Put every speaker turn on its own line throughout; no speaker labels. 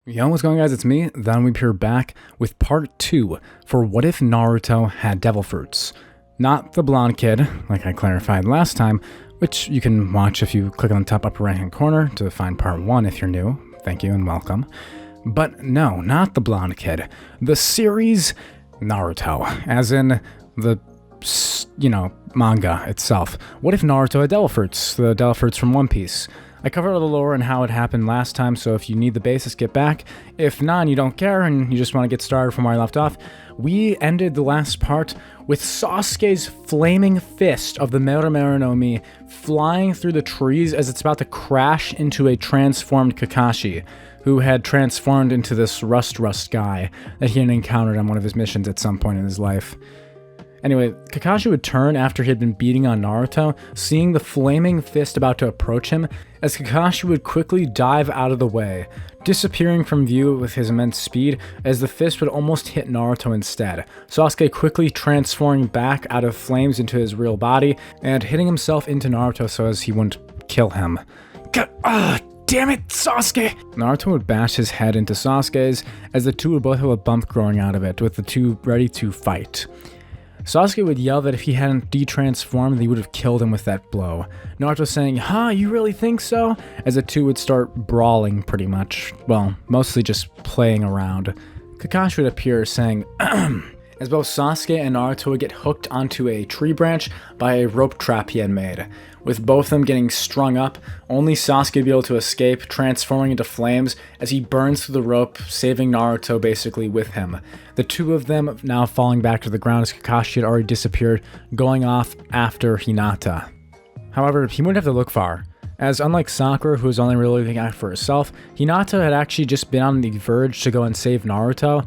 Yo, what's going on, guys? It's me, Then we appear back with part 2 for What If Naruto Had Devil Fruits. Not the blonde kid, like I clarified last time, which you can watch if you click on the top upper right hand corner to find part 1 if you're new. Thank you and welcome. But no, not the blonde kid. The series Naruto, as in the, manga itself. What if Naruto had devil fruits? The devil fruits from One Piece. I covered all the lore and how it happened last time, so if you need the basis, get back. If not, and you don't care, and you just want to get started from where I left off, we ended the last part with Sasuke's flaming fist of the Meru no Mi flying through the trees as it's about to crash into a transformed Kakashi, who had transformed into this rust guy that he had encountered on one of his missions at some point in his life. Anyway, Kakashi would turn after he had been beating on Naruto, seeing the flaming fist about to approach him, as Kakashi would quickly dive out of the way, disappearing from view with his immense speed as the fist would almost hit Naruto instead, Sasuke quickly transforming back out of flames into his real body and hitting himself into Naruto so as he wouldn't kill him. Damn it, Sasuke! Naruto would bash his head into Sasuke's as the two would both have a bump growing out of it, with the two ready to fight. Sasuke would yell that if he hadn't de-transformed, he would have killed him with that blow. Naruto saying, "Huh, you really think so?" As the two would start brawling pretty much. Well, mostly just playing around. Kakashi would appear saying, as both Sasuke and Naruto would get hooked onto a tree branch by a rope trap he had made. With both of them getting strung up, only Sasuke would be able to escape, transforming into flames as he burns through the rope, saving Naruto basically with him. The two of them now falling back to the ground as Kakashi had already disappeared, going off after Hinata. However, he wouldn't have to look far, as unlike Sakura, who was only really looking out for herself, Hinata had actually just been on the verge to go and save Naruto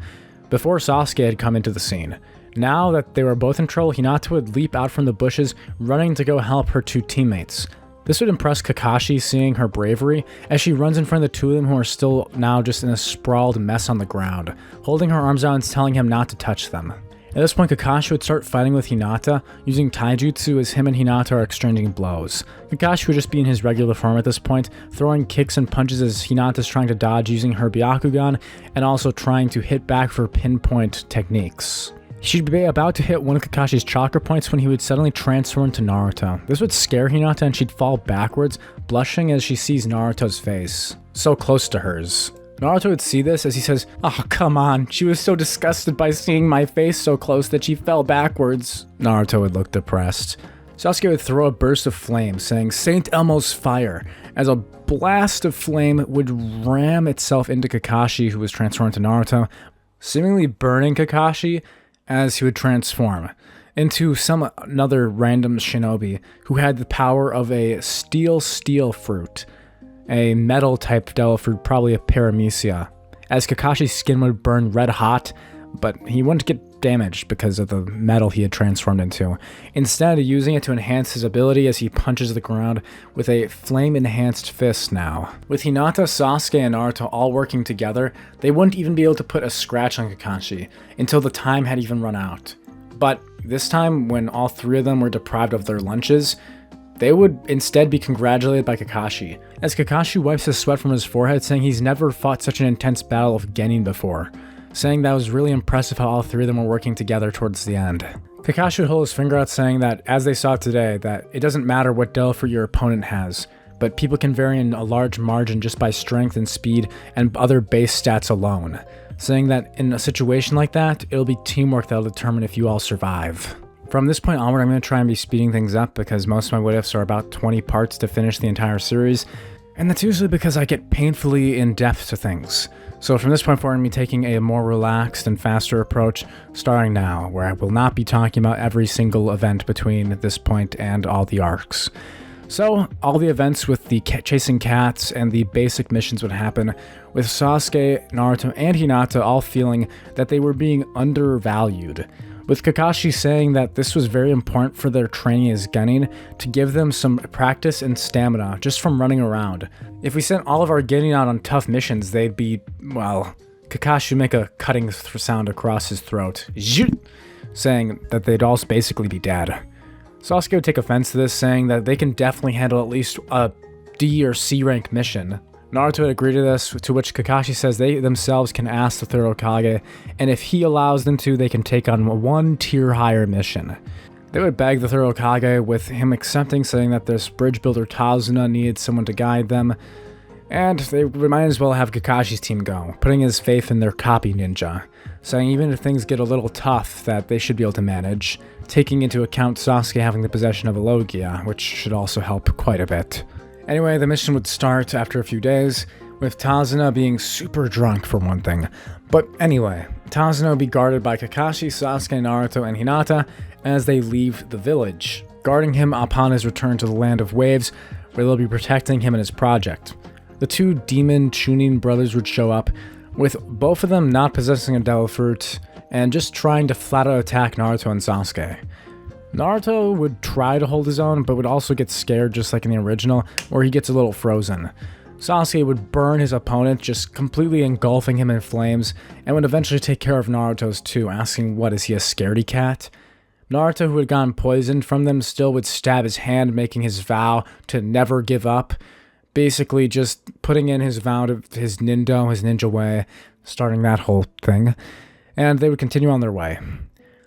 before Sasuke had come into the scene. Now that they were both in trouble, Hinata would leap out from the bushes, running to go help her two teammates. This would impress Kakashi, seeing her bravery, as she runs in front of the two of them who are still now just in a sprawled mess on the ground, holding her arms out and telling him not to touch them. At this point, Kakashi would start fighting with Hinata, using taijutsu as him and Hinata are exchanging blows. Kakashi would just be in his regular form at this point, throwing kicks and punches as Hinata's trying to dodge using her Byakugan, and also trying to hit back for pinpoint techniques. She'd be about to hit one of Kakashi's chakra points when he would suddenly transform into Naruto. This would scare Hinata and she'd fall backwards, blushing as she sees Naruto's face, so close to hers. Naruto would see this as he says, "Oh, come on, she was so disgusted by seeing my face so close that she fell backwards." Naruto would look depressed. Sasuke would throw a burst of flame, saying Saint Elmo's fire, as a blast of flame would ram itself into Kakashi, who was transformed into Naruto, seemingly burning Kakashi as he would transform into another random shinobi who had the power of a steel fruit, a metal type devil fruit, probably a paramecia, as Kakashi's skin would burn red hot, but he wouldn't get damaged because of the metal he had transformed into, instead using it to enhance his ability as he punches the ground with a flame-enhanced fist now. With Hinata, Sasuke, and Naruto all working together, they wouldn't even be able to put a scratch on Kakashi until the time had even run out. But this time, when all three of them were deprived of their lunches, they would instead be congratulated by Kakashi, as Kakashi wipes his sweat from his forehead, saying he's never fought such an intense battle of Genin before, saying that was really impressive how all three of them were working together towards the end. Kakashi would hold his finger out, saying that, as they saw today, that it doesn't matter what devil fruit your opponent has, but people can vary in a large margin just by strength and speed and other base stats alone, saying that in a situation like that, it'll be teamwork that'll determine if you all survive. From this point onward, I'm going to try and be speeding things up because most of my what ifs are about 20 parts to finish the entire series, and that's usually because I get painfully in depth to things. So from this point forward, I'm going to be taking a more relaxed and faster approach, starting now, where I will not be talking about every single event between this point and all the arcs. So, all the events with the chasing cats and the basic missions would happen, with Sasuke, Naruto, and Hinata all feeling that they were being undervalued, with Kakashi saying that this was very important for their training as Genin to give them some practice and stamina just from running around. If we sent all of our Genin out on tough missions, they'd be, well, Kakashi would make a cutting sound across his throat, saying that they'd all basically be dead. Sasuke would take offense to this, saying that they can definitely handle at least a D or C rank mission, Naruto would agree to this, to which Kakashi says they themselves can ask the third Hokage, and if he allows them to, they can take on a 1 tier higher mission. They would beg the third Hokage, with him accepting, saying that this bridge builder Tazuna needed someone to guide them, and they might as well have Kakashi's team go, putting his faith in their copy ninja, saying even if things get a little tough, that they should be able to manage, taking into account Sasuke having the possession of a Logia, which should also help quite a bit. Anyway, the mission would start after a few days, with Tazuna being super drunk for one thing. But anyway, Tazuna would be guarded by Kakashi, Sasuke, Naruto, and Hinata as they leave the village, guarding him upon his return to the Land of Waves, where they'll be protecting him and his project. The 2 demon Chunin brothers would show up, with both of them not possessing a devil fruit, and just trying to flat out attack Naruto and Sasuke. Naruto would try to hold his own, but would also get scared just like in the original, where he gets a little frozen. Sasuke would burn his opponent, just completely engulfing him in flames, and would eventually take care of Naruto's too, asking what, is he a scaredy cat? Naruto, who had gotten poisoned from them, still would stab his hand, making his vow to never give up, basically just putting in his vow to his ninja way, starting that whole thing, and they would continue on their way.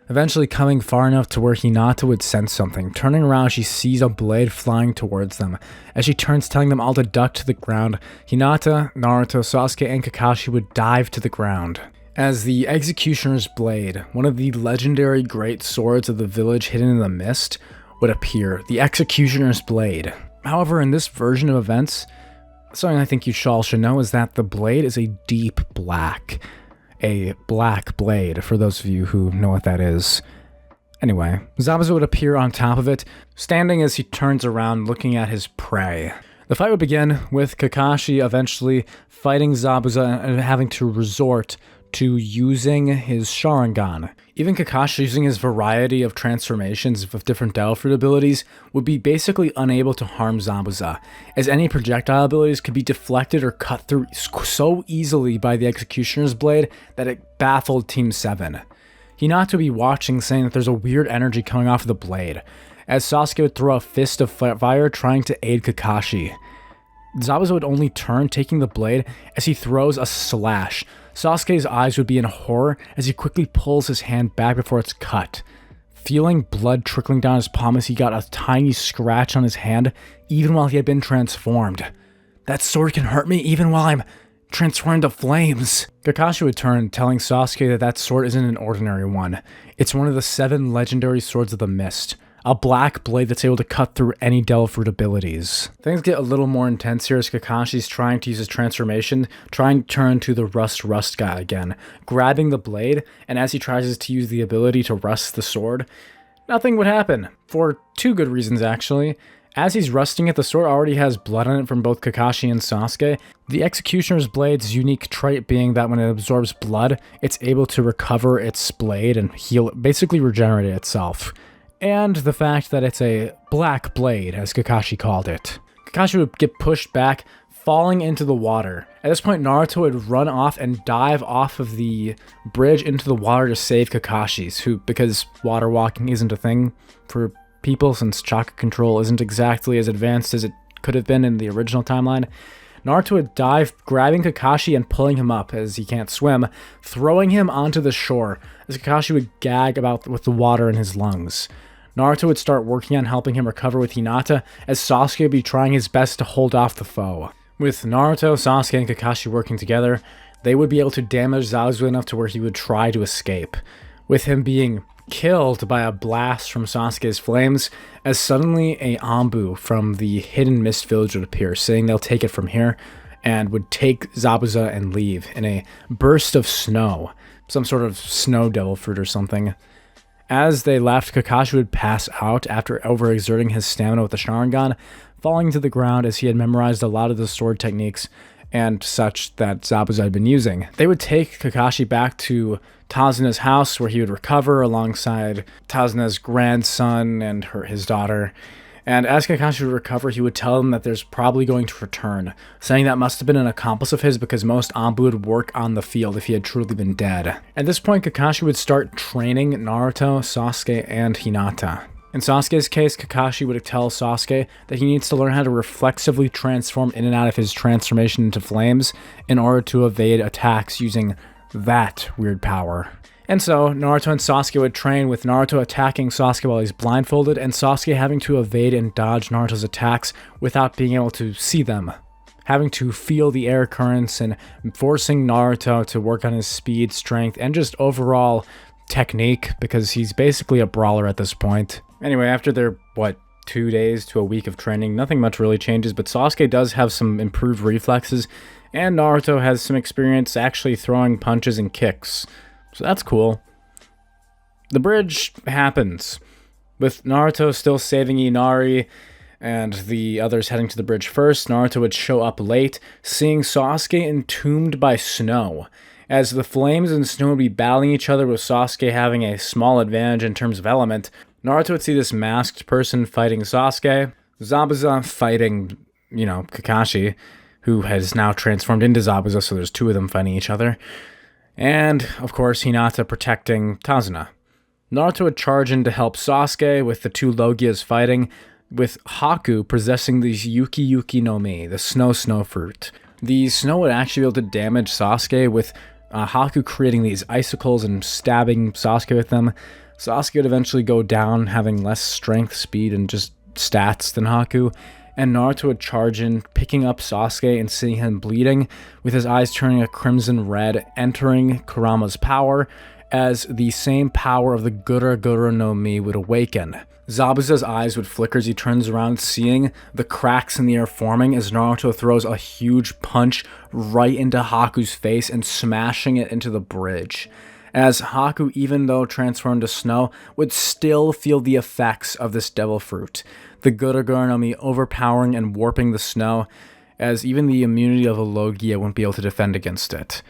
Eventually coming far enough to where Hinata would sense something. Turning around, she sees a blade flying towards them. As she turns, telling them all to duck to the ground, Hinata, Naruto, Sasuke, and Kakashi would dive to the ground. As the Executioner's Blade, one of the legendary great swords of the village hidden in the mist, would appear. The Executioner's Blade. However, in this version of events, something I think you all should know is that the blade is a deep black. A black blade, for those of you who know what that is. Anyway, Zabuza would appear on top of it, standing as he turns around looking at his prey. The fight would begin with Kakashi eventually fighting Zabuza and having to resort to using his Sharingan. Even Kakashi, using his variety of transformations with different devil fruit abilities, would be basically unable to harm Zabuza, as any projectile abilities could be deflected or cut through so easily by the Executioner's Blade that it baffled Team 7. Hinata would be watching, saying that there's a weird energy coming off of the blade, as Sasuke would throw a fist of fire trying to aid Kakashi. Zabuza would only turn, taking the blade, as he throws a slash. Sasuke's eyes would be in horror as he quickly pulls his hand back before it's cut. Feeling blood trickling down his palm as he got a tiny scratch on his hand, even while he had been transformed. That sword can hurt me even while I'm transformed to flames. Kakashi would turn, telling Sasuke that that sword isn't an ordinary one. It's one of the 7 legendary swords of the mist. A black blade that's able to cut through any devil fruit abilities. Things get a little more intense here as Kakashi's trying to use his transformation, trying to turn to the rust guy again, grabbing the blade, and as he tries to use the ability to rust the sword, nothing would happen, for 2 good reasons actually. As he's rusting it, the sword already has blood on it from both Kakashi and Sasuke. The Executioner's Blade's unique trait being that when it absorbs blood, it's able to recover its blade and heal, basically regenerate itself. And the fact that it's a black blade, as Kakashi called it. Kakashi would get pushed back, falling into the water. At this point, Naruto would run off and dive off of the bridge into the water to save Kakashi's, because water walking isn't a thing for people since chakra control isn't exactly as advanced as it could have been in the original timeline. Naruto would dive, grabbing Kakashi and pulling him up as he can't swim, throwing him onto the shore as Kakashi would gag about with the water in his lungs. Naruto would start working on helping him recover with Hinata, as Sasuke would be trying his best to hold off the foe. With Naruto, Sasuke, and Kakashi working together, they would be able to damage Zabuza enough to where he would try to escape, with him being killed by a blast from Sasuke's flames, as suddenly a Anbu from the hidden mist village would appear, saying they'll take it from here, and would take Zabuza and leave in a burst of snow, some sort of snow devil fruit or something. As they left, Kakashi would pass out after overexerting his stamina with the Sharingan, falling to the ground as he had memorized a lot of the sword techniques and such that Zabuza had been using. They would take Kakashi back to Tazuna's house, where he would recover alongside Tazuna's grandson and his daughter. And as Kakashi would recover, he would tell them that there's probably going to return, saying that must have been an accomplice of his because most Anbu would work on the field if he had truly been dead. At this point, Kakashi would start training Naruto, Sasuke, and Hinata. In Sasuke's case, Kakashi would tell Sasuke that he needs to learn how to reflexively transform in and out of his transformation into flames in order to evade attacks using that weird power. And so, Naruto and Sasuke would train with Naruto attacking Sasuke while he's blindfolded, and Sasuke having to evade and dodge Naruto's attacks without being able to see them. Having to feel the air currents and forcing Naruto to work on his speed, strength, and just overall technique, because he's basically a brawler at this point. Anyway, after their, 2 days to a week of training, nothing much really changes, but Sasuke does have some improved reflexes, and Naruto has some experience actually throwing punches and kicks. So that's cool. The bridge happens, with Naruto still saving Inari, and the others heading to the bridge first. Naruto would show up late, seeing Sasuke entombed by snow. As the flames and snow would be battling each other, with Sasuke having a small advantage in terms of element, Naruto would see this masked person fighting Sasuke, Zabuza fighting, Kakashi, who has now transformed into Zabuza, so there's two of them fighting each other, and, of course, Hinata protecting Tazuna. Naruto would charge in to help Sasuke with the two Logias fighting, with Haku possessing these Yuki no Mi, the snow fruit. The snow would actually be able to damage Sasuke, with Haku creating these icicles and stabbing Sasuke with them. Sasuke would eventually go down, having less strength, speed, and just stats than Haku, and Naruto would charge in, picking up Sasuke and seeing him bleeding, with his eyes turning a crimson red, entering Kurama's power, as the same power of the Gura no Mi would awaken. Zabuza's eyes would flicker as he turns around, seeing the cracks in the air forming as Naruto throws a huge punch right into Haku's face and smashing it into the bridge. As Haku, even though transformed to snow, would still feel the effects of this devil fruit, the Gura no Mi overpowering and warping the snow, as even the immunity of a Logia wouldn't be able to defend against it.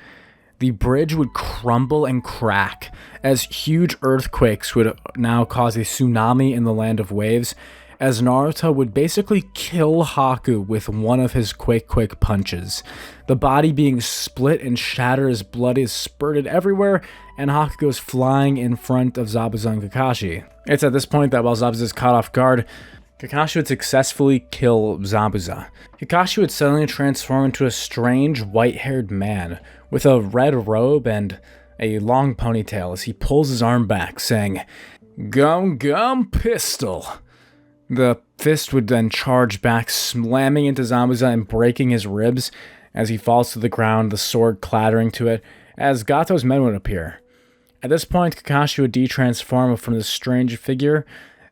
The bridge would crumble and crack, as huge earthquakes would now cause a tsunami in the Land of Waves, as Naruto would basically kill Haku with one of his quick punches. The body being split and shattered as blood is spurted everywhere, and Haku goes flying in front of Zabuza and Kakashi. It's at this point that while Zabuza is caught off guard, Kakashi would successfully kill Zabuza. Kakashi would suddenly transform into a strange white-haired man with a red robe and a long ponytail as he pulls his arm back, saying, "Gum pistol." The fist would then charge back, slamming into Zabuza and breaking his ribs as he falls to the ground, the sword clattering to it, as Gato's men would appear. At this point, Kakashi would de-transform from this strange figure,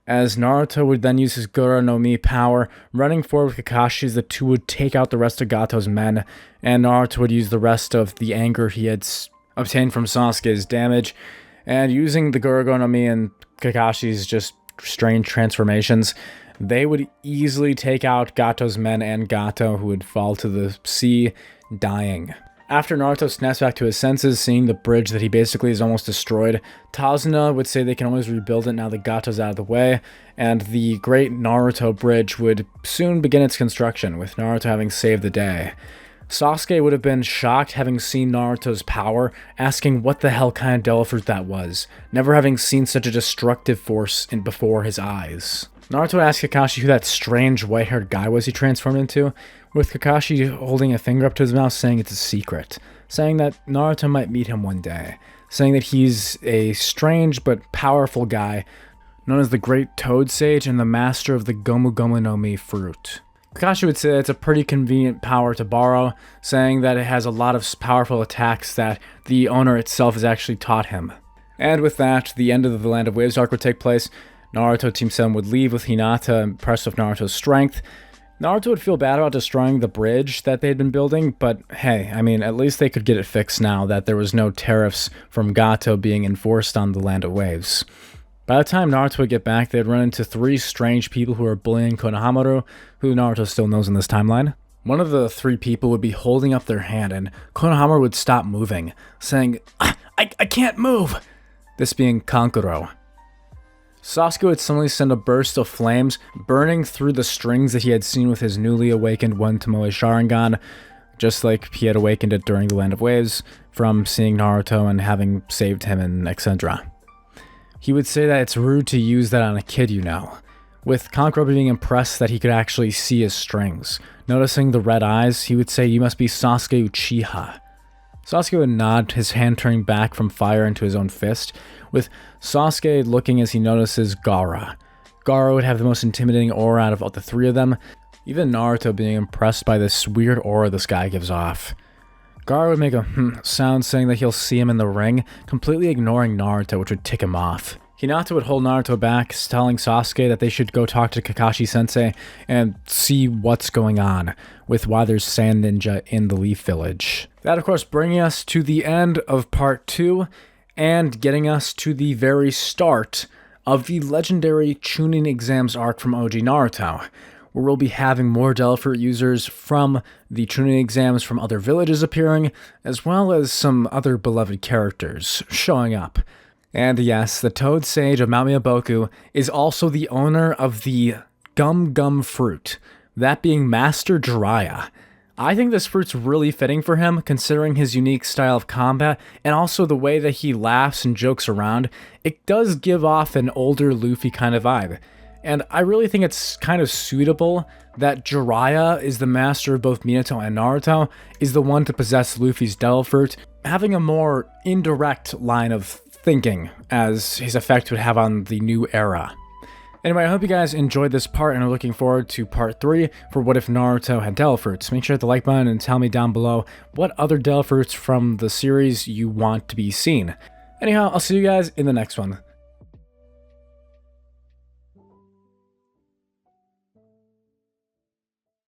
as Naruto would then use his Gura no Mi power, running forward with Kakashi as the two would take out the rest of Gato's men, and Naruto would use the rest of the anger he had obtained from Sasuke's damage, and using the Gura no Mi and Kakashi's just strange transformations, they would easily take out Gato's men and Gato, who would fall to the sea, dying. After Naruto snaps back to his senses, seeing the bridge that he basically is almost destroyed, Tazuna would say they can always rebuild it now that Gato's out of the way, and the Great Naruto Bridge would soon begin its construction, with Naruto having saved the day. Sasuke would have been shocked having seen Naruto's power, asking what the hell kind of devil fruit that was, never having seen such a destructive force before his eyes. Naruto asked Kakashi who that strange white-haired guy was he transformed into, with Kakashi holding a finger up to his mouth saying it's a secret, saying that Naruto might meet him one day, saying that he's a strange but powerful guy known as the Great Toad Sage and the master of the Gomu no Mi fruit. Kakashi would say that it's a pretty convenient power to borrow, saying that it has a lot of powerful attacks that the owner itself has actually taught him. And with that, the end of the Land of Waves arc would take place. Naruto Team 7 would leave with Hinata impressed with Naruto's strength. Naruto would feel bad about destroying the bridge that they had been building, but hey, at least they could get it fixed now that there was no tariffs from Gato being enforced on the Land of Waves. By the time Naruto would get back, they'd run into three strange people who were bullying Konohamaru, who Naruto still knows in this timeline. One of the three people would be holding up their hand, and Konohamaru would stop moving, saying, I can't move! This being Kankuro. Sasuke would suddenly send a burst of flames, burning through the strings that he had seen with his newly awakened One Tomoe Sharingan, just like he had awakened it during the Land of Waves, from seeing Naruto and having saved him and etc. he would say that it's rude to use that on a kid, you know. With Kankuro being impressed that he could actually see his strings. Noticing the red eyes, he would say, "You must be Sasuke Uchiha." Sasuke would nod, his hand turning back from fire into his own fist, with Sasuke looking as he notices Gaara. Gaara would have the most intimidating aura out of all the three of them, even Naruto being impressed by this weird aura this guy gives off. Gaara would make a sound saying that he'll see him in the ring, completely ignoring Naruto, which would tick him off. Hinata would hold Naruto back, telling Sasuke that they should go talk to Kakashi-sensei and see what's going on with why there's Sand Ninja in the Leaf Village. That, of course, bringing us to the end of part 2 and getting us to the very start of the legendary Chunin exams arc from OG Naruto, where we'll be having more Devil Fruit users from the Chunin exams from other villages appearing, as well as some other beloved characters showing up. And yes, the Toad Sage of Mount Miyaboku is also the owner of the Gum fruit, that being Master Jiraiya. I think this fruit's really fitting for him, considering his unique style of combat, and also the way that he laughs and jokes around. It does give off an older Luffy kind of vibe. And I really think it's kind of suitable that Jiraiya is the master of both Minato and Naruto, is the one to possess Luffy's Devil Fruit, having a more indirect line of thinking as his effect would have on the new era. Anyway, I hope you guys enjoyed this part and are looking forward to part 3 for What If Naruto Had Devil Fruits. Make sure to hit the like button and tell me down below what other Devil Fruits from the series you want to be seen. Anyhow, I'll see you guys in the next one.